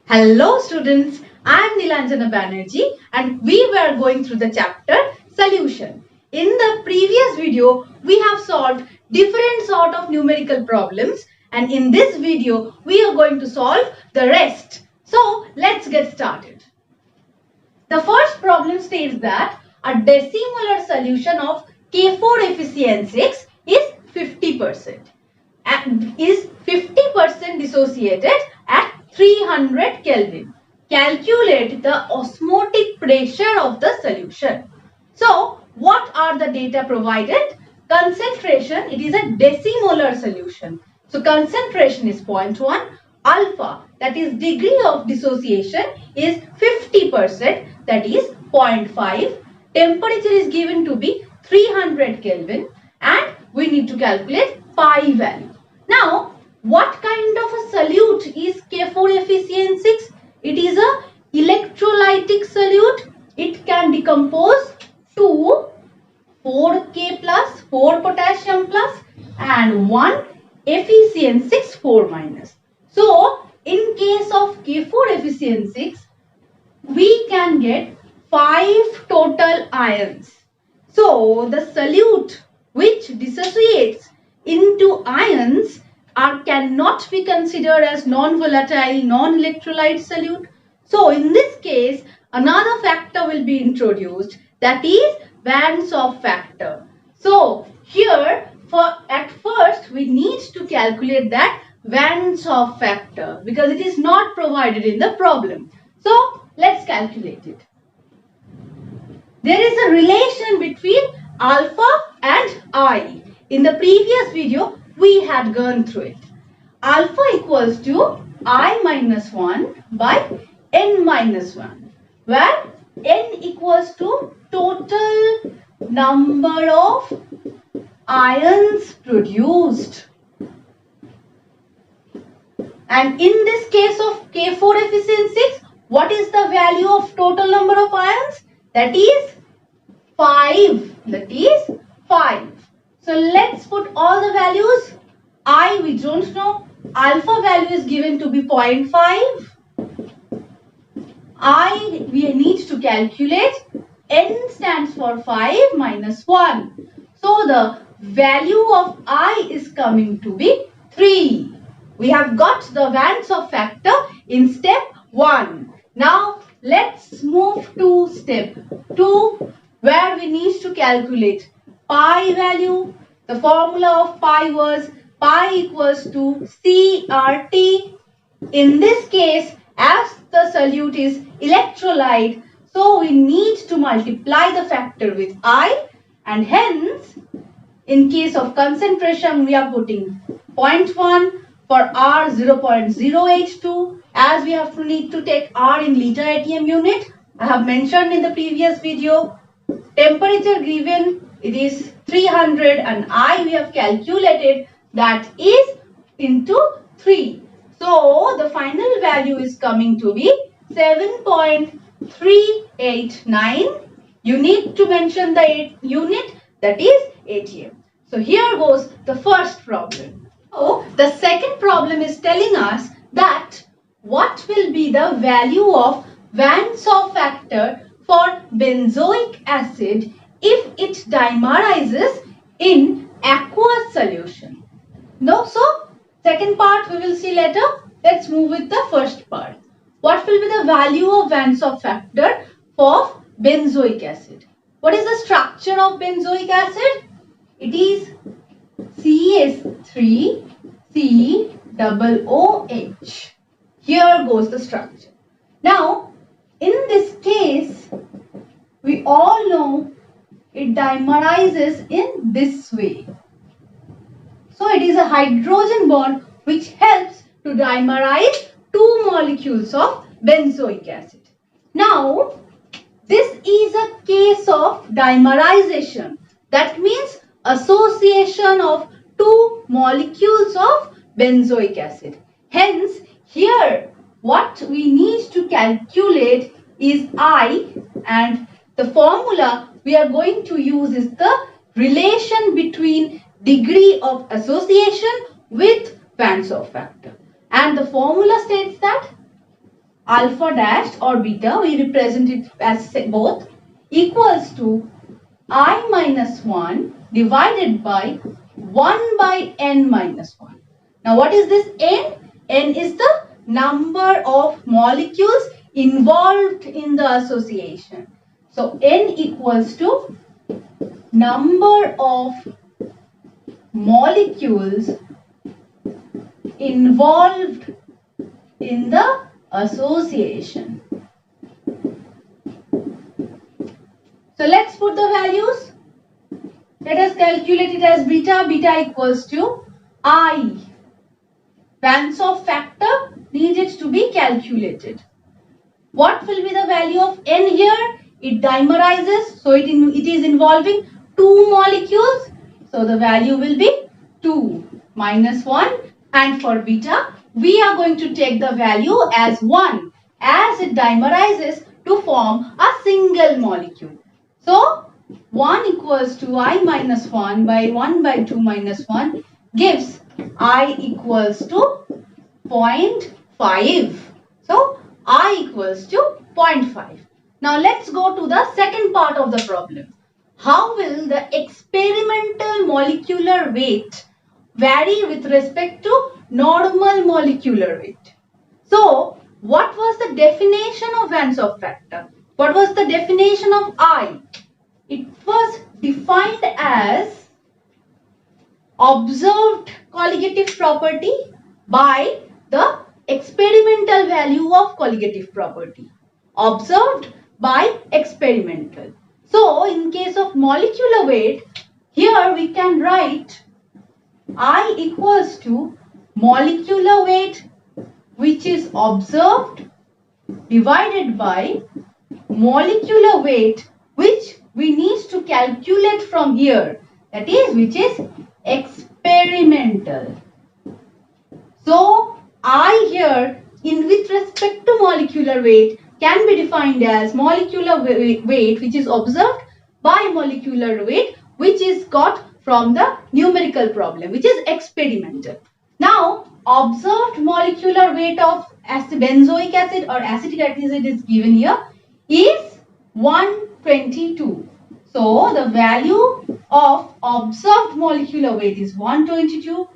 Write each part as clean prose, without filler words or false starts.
Hello students, I am Nilanjana Banerjee and we were going through the chapter Solution. In the previous video, we have solved different sort of numerical problems and in this video, we are going to solve the rest. So, let's get started. The first problem states that a decimal solution of K4 efficiency is 50% and is 50% dissociated at 300 Kelvin. Calculate the osmotic pressure of the solution. So, what are the data provided? Concentration, it is a decimolar solution. So, concentration is 0.1. Alpha, that is degree of dissociation, is 50%, that is 0.5. Temperature is given to be 300 Kelvin and we need to calculate pi value. Now, what kind of a solute is K4Fe6? It is a electrolytic solute. It can decompose to 4K plus, 4 potassium plus and 1 Fe6 4 minus. So, in case of K4Fe6, we can get 5 total ions. So, the solute which dissociates into ions cannot be considered as non-volatile, non-electrolyte solute. So, in this case, another factor will be introduced, that is Van-Hoff factor. So, here at first we need to calculate that Van-Hoff factor because it is not provided in the problem. So, let's calculate it. There is a relation between alpha and I. In the previous video, we had gone through it. Alpha equals to I minus 1 by N minus 1, where N equals to total number of ions produced. And in this case of K4Fe6, what is the value of total number of ions? That is 5. That is 5. So let's put all the values. I we don't know. Alpha value is given to be 0.5. I we need to calculate. N stands for 5 minus 1. So the value of I is coming to be 3. We have got the Van-Hoff factor in step 1. Now let's move to step 2 where we need to calculate pi value. The formula of pi was pi equals to CRT. In this case, as the solute is electrolyte, so we need to multiply the factor with I and hence in case of concentration we are putting 0.1 for R 0.082 as we have to need to take R in liter ATM unit. I have mentioned in the previous video. Temperature given, it is 300 and I we have calculated that is into 3. So, the final value is coming to be 7.389. You need to mention the unit, that is ATM. So, here goes the first problem. So, the second problem is telling us that what will be the value of Van-Hoff factor for benzoic acid if it dimerizes in aqueous solution. No, so second part we will see later. Let's move with the first part. What will be the value of Van-Hoff factor for benzoic acid? What is the structure of benzoic acid? It is CH3COOH. Here goes the structure. Now, in this case, we all know it dimerizes in this way. So, it is a hydrogen bond which helps to dimerize two molecules of benzoic acid. Now, this is a case of dimerization. That means association of two molecules of benzoic acid. Hence, here what we need to calculate is I and the formula we are going to use is the relation between degree of association with Van-Hoff factor. And the formula states that alpha dashed or beta, we represent it as both, equals to I minus 1 divided by 1 by n minus 1. Now what is this n? N is the number of molecules involved in the association. So n equals to number of molecules involved in the association. So let's put the values. Let us calculate it as beta. Beta equals to I. Vance-Off factor needed to be calculated. What will be the value of n here? It dimerizes, so it is involving 2 molecules. So the value will be 2 minus 1. And for beta, we are going to take the value as 1 as it dimerizes to form a single molecule. So 1 equals to I minus 1 by 1 by 2 minus 1 gives I equals to 0.5. So I equals to 0.5. Now let's go to the second part of the problem. How will the experimental molecular weight vary with respect to normal molecular weight? So what was the definition of Vance-Off factor? What was the definition of I? It was defined as observed colligative property by the experimental value of colligative property. Observed by experimental. So in case of molecular weight, here we can write I equals to molecular weight which is observed divided by molecular weight which we need to calculate from here, that is which is experimental. So I here with respect to molecular weight can be defined as molecular weight which is observed by molecular weight which is got from the numerical problem which is experimental. Now observed molecular weight of benzoic acid or acetic acid is given here is 122. So the value of observed molecular weight is 122.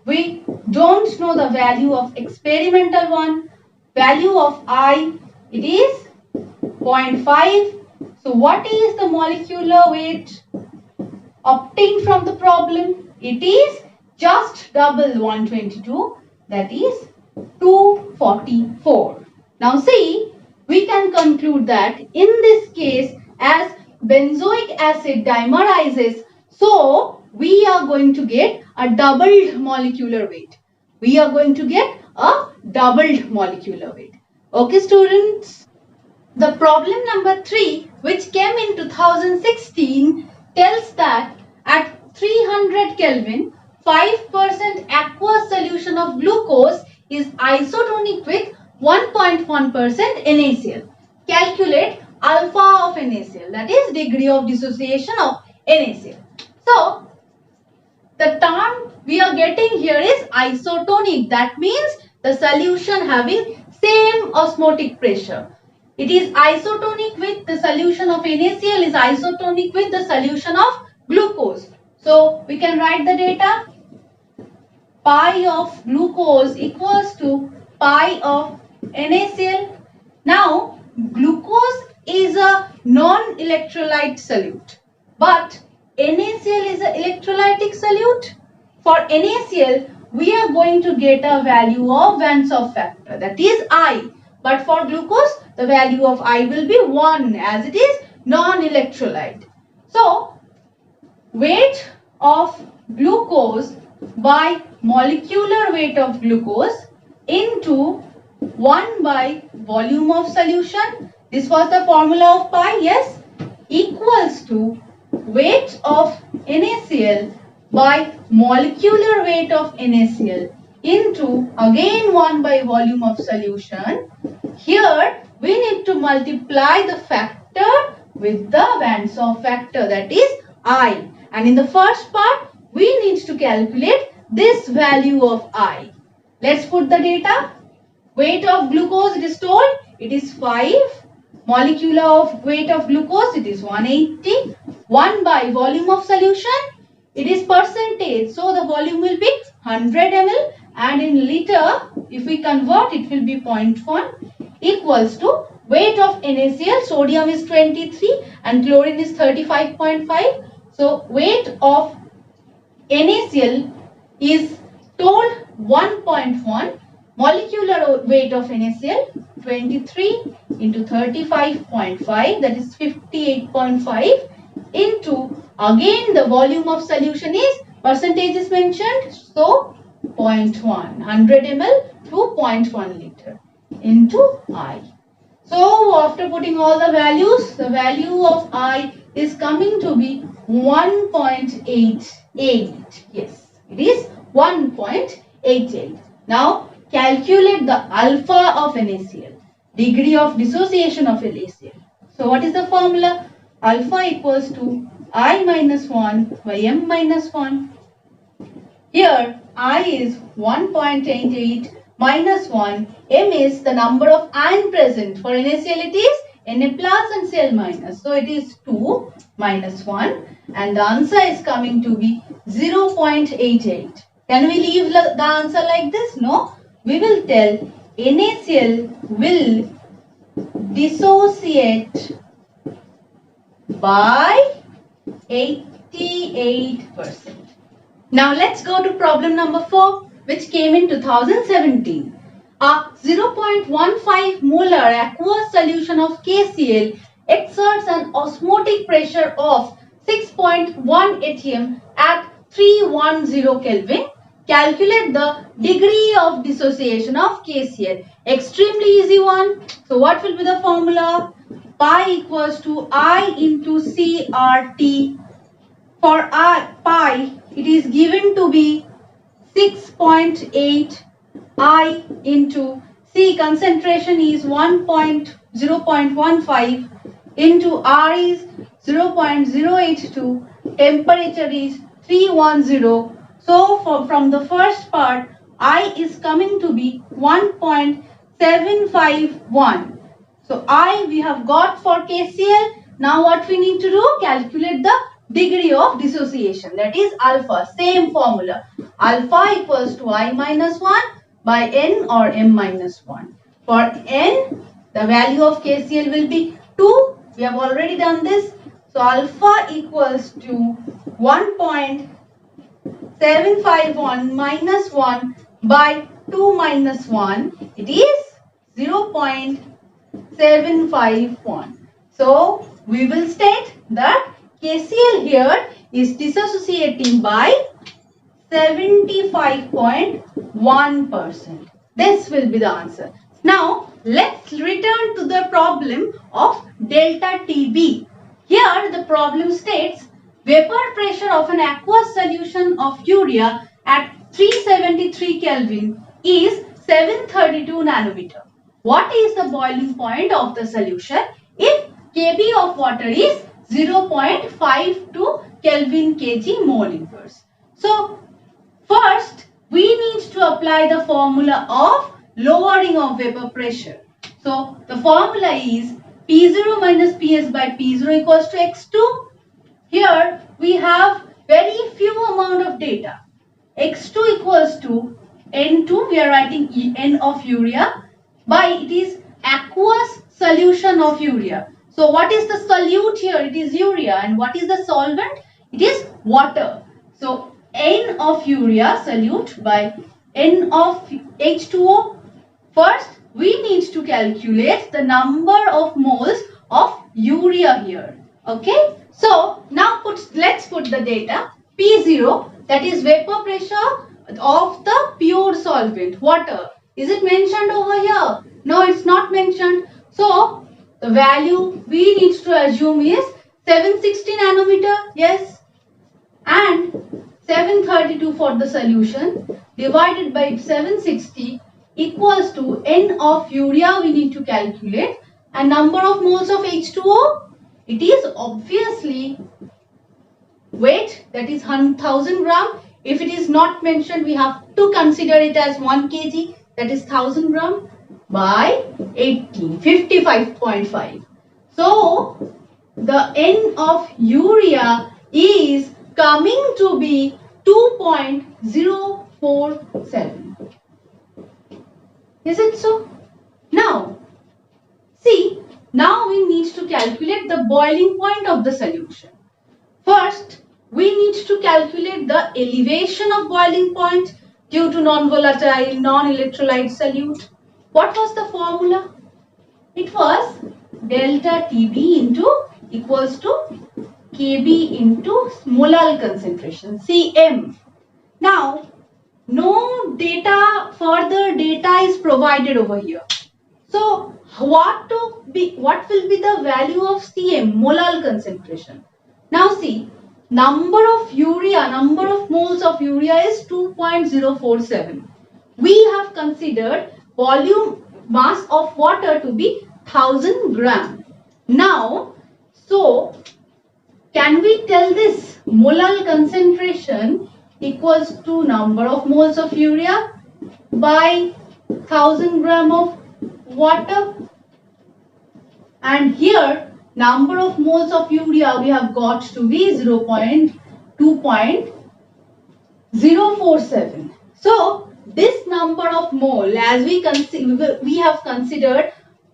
We don't know the value of experimental one. Value of I, it is 0.5. So what is the molecular weight obtained from the problem? It is just double 122, that is 244. Now see, we can conclude that in this case as benzoic acid dimerizes, so we are going to get a doubled molecular weight. We are going to get a doubled molecular weight. Okay students? The problem number 3 which came in 2016 tells that at 300 Kelvin 5% aqueous solution of glucose is isotonic with 1.1% NaCl. Calculate alpha of NaCl, that is degree of dissociation of NaCl. So the term we are getting here is isotonic. That means the solution having same osmotic pressure. It is isotonic with the solution of NaCl is isotonic with the solution of glucose. So we can write the data. Pi of glucose equals to pi of NaCl. Now glucose is a non-electrolyte solute, but NaCl is an electrolytic solute. For NaCl, we are going to get a value of Vance-Off factor, that is I. But for glucose, the value of I will be 1 as it is non-electrolyte. So, weight of glucose by molecular weight of glucose into 1 by volume of solution. This was the formula of pi, yes, equals to weight of NaCl by molecular weight of NaCl into again 1 by volume of solution. Here we need to multiply the factor with the Vance-Off factor, that is I. And in the first part we need to calculate this value of I. Let's put the data. weight of glucose, it is told, it is 5. Molecular of weight of glucose, it is 180. 1 by volume of solution, it is percentage. So the volume will be 100 ml, and in liter, if we convert, it will be 0.1 equals to weight of NaCl. Sodium is 23 and chlorine is 35.5. So weight of NaCl is told 1.1. Molecular weight of NaCl 23 into 35.5, that is 58.5, into again the volume of solution is, percentage is mentioned, so 0.1, 100 ml to 0.1 liter into I. So after putting all the values, the value of I is coming to be 1.88. Yes, it is 1.88. Now calculate the alpha of NaCl, degree of dissociation of NaCl. So what is the formula? Alpha equals to I minus 1 by M minus 1. Here I is 1.88 minus 1. M is the number of ion present. For NaCl it is Na plus and Cl minus. So it is 2 minus 1, and the answer is coming to be 0.88. Can we leave the answer like this? No. We will tell NaCl will dissociate by 88%. Now let's go to problem number 4, which came in 2017. A 0.15 molar aqueous solution of KCl exerts an osmotic pressure of 6.1 atm at 310 Kelvin. Calculate the degree of dissociation of KCl. Extremely easy one. So what will be the formula? Pi equals to I into CRT. For pi, it is given to be 6.8 I into C, concentration is 0.15 into R is 0.082, temperature is 310. So from the first part, I is coming to be 1.751. So I we have got for KCl. Now what we need to do? Calculate the degree of dissociation, that is alpha. Same formula. Alpha equals to I minus 1 by N or M minus 1. For N, the value of KCl will be 2. We have already done this. So alpha equals to 1.751 minus 1 by 2 minus 1. It is 0.751. So we will state that KCl here is dissociating by 75.1%. This will be the answer. Now let's return to the problem of delta TB. Here the problem states vapor pressure of an aqueous solution of urea at 373 Kelvin is 732 nanometer. What is the boiling point of the solution if Kb of water is 0.52 Kelvin kg mole inverse? So first we need to apply the formula of lowering of vapor pressure. So the formula is P0 minus Ps by P0 equals to X2. Here we have very few amount of data. X2 equals to N2, we are writing N of urea, by it is aqueous solution of urea. So what is the solute here? It is urea. And what is the solvent? It is water. So N of urea solute by N of H2O. First we need to calculate the number of moles of urea here. Okay. So now let's put the data. P0, that is vapor pressure of the pure solvent, water. Is it mentioned over here? No, it's not mentioned. So the value we need to assume is 760 nanometer. Yes. And 732 for the solution divided by 760 equals to N of urea we need to calculate, and number of moles of H2O. It is obviously weight, that is 1000 gram. If it is not mentioned, we have to consider it as 1 kg, that is 1000 gram. by 18, 55.5. So the N of urea is coming to be 2.047. Is it so? Now, see, now we need to calculate the boiling point of the solution. First, we need to calculate the elevation of boiling point due to non-volatile, non-electrolyte solute. What was the formula? It was delta TB into equals to Kb into molar concentration, Cm. Now, no data, further data is provided over here. So, what will be the value of Cm, molar concentration? Now see, number of moles of urea is 2.047. We have considered volume mass of water to be 1000 gram. Now, so can we tell this molar concentration equals to number of moles of urea by 1000 gram of water? And here number of moles of urea we have got to be 2.047. So this number of mole, as we have considered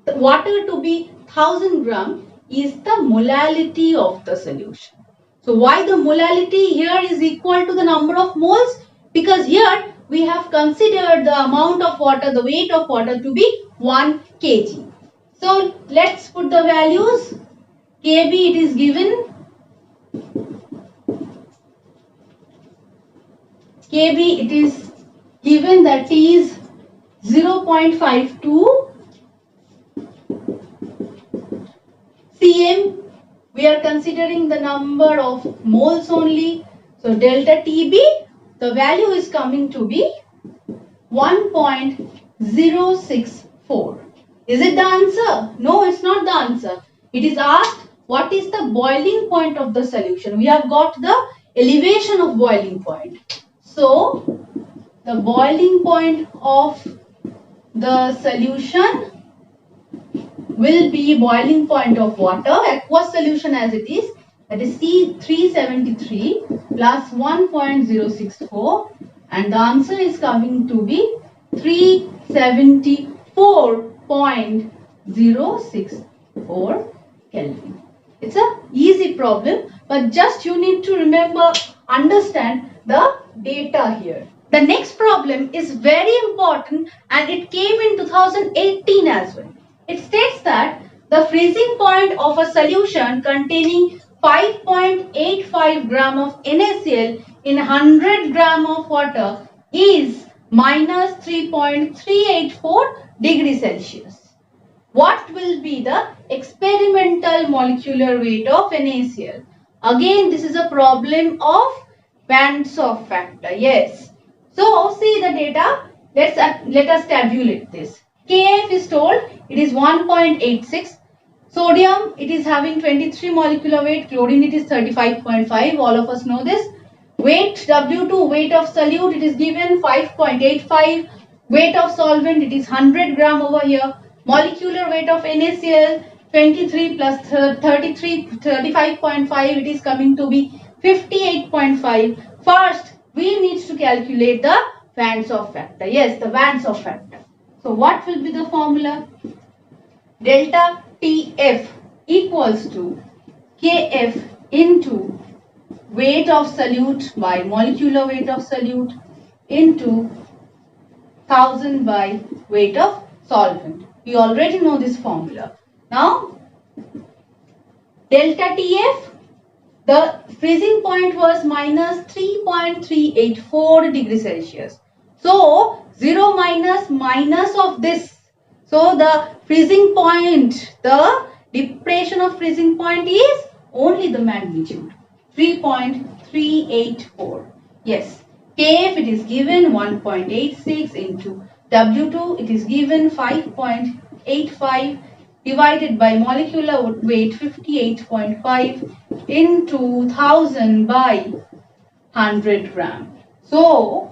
water to be 1000 gram, is the molality of the solution. So why the molality here is equal to the number of moles? Because here we have considered the amount of water, the weight of water to be 1 kg. So let's put the values. Kb it is given. Kb it is given, that is 0.52. Cm, we are considering the number of moles only. So delta Tb, the value is coming to be 1.064. Is it the answer? No, it's not the answer. It is asked what is the boiling point of the solution. We have got the elevation of boiling point. So the boiling point of the solution will be boiling point of water, aqueous solution as it is, that is C373 plus 1.064, and the answer is coming to be 374.064 Kelvin. It's a easy problem, but just you need to remember, understand the data here. The next problem is very important and it came in 2018 as well. It states that the freezing point of a solution containing 5.85 gram of NaCl in 100 gram of water is minus 3.384 degrees Celsius. What will be the experimental molecular weight of NaCl? Again, this is a problem of Bands-of factor. Yes. So, see the data. Let us tabulate this. Kf is told it is 1.86. Sodium, it is having 23 molecular weight. Chlorine, it is 35.5. All of us know this. Weight, W2, weight of solute, it is given 5.85. Weight of solvent, it is 100 gram over here. Molecular weight of NaCl, 23 plus 33, 35.5, it is coming to be 58.5. First, we need to calculate the Bands-of factor. Yes, the Bands-of factor. So, what will be the formula? Delta TF equals to Kf into weight of solute by molecular weight of solute into 1000 by weight of solvent. We already know this formula. Now, delta TF, the freezing point was minus 3.384 degrees Celsius. So, 0 minus of this. So, the freezing point, the depression of freezing point is only the magnitude, 3.384. Yes, Kf it is given 1.86 into W2 it is given 5.85 divided by molecular weight 58.5 into 1000 by 100 gram. So,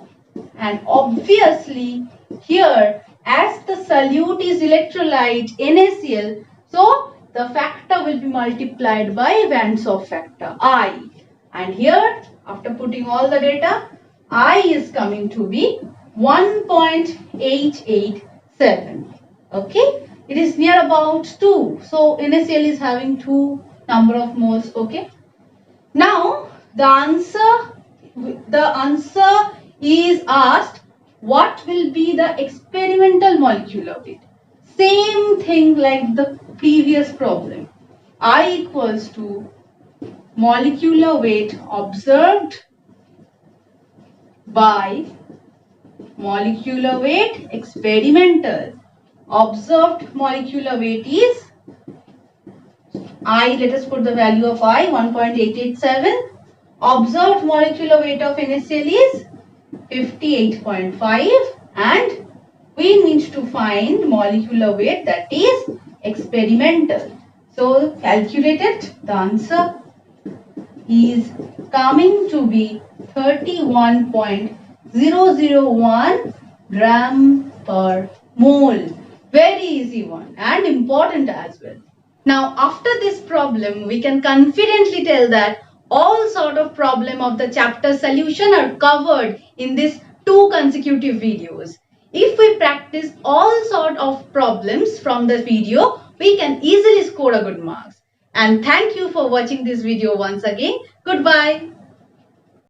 and obviously here as the solute is electrolyte NaCl, so the factor will be multiplied by Van-Hoff factor I. And here, after putting all the data, I is coming to be 1.887. Okay, it is near about 2. So NaCl is having 2 number of moles. Okay. Now the answer is asked, what will be the experimental molecular weight? Same thing like the previous problem. I equals to molecular weight observed by molecular weight experimental. Observed molecular weight is I, let us put the value of I, 1.887. Observed molecular weight of NaCl is 58.5 and we need to find molecular weight that is experimental. So calculated, the answer is coming to be 31.001 gram per mole. Very easy one and important as well. Now after this problem, we can confidently tell that all sort of problem of the chapter solution are covered in these 2 consecutive videos. If we practice all sort of problems from the video, we can easily score a good marks. And thank you for watching this video once again. Goodbye.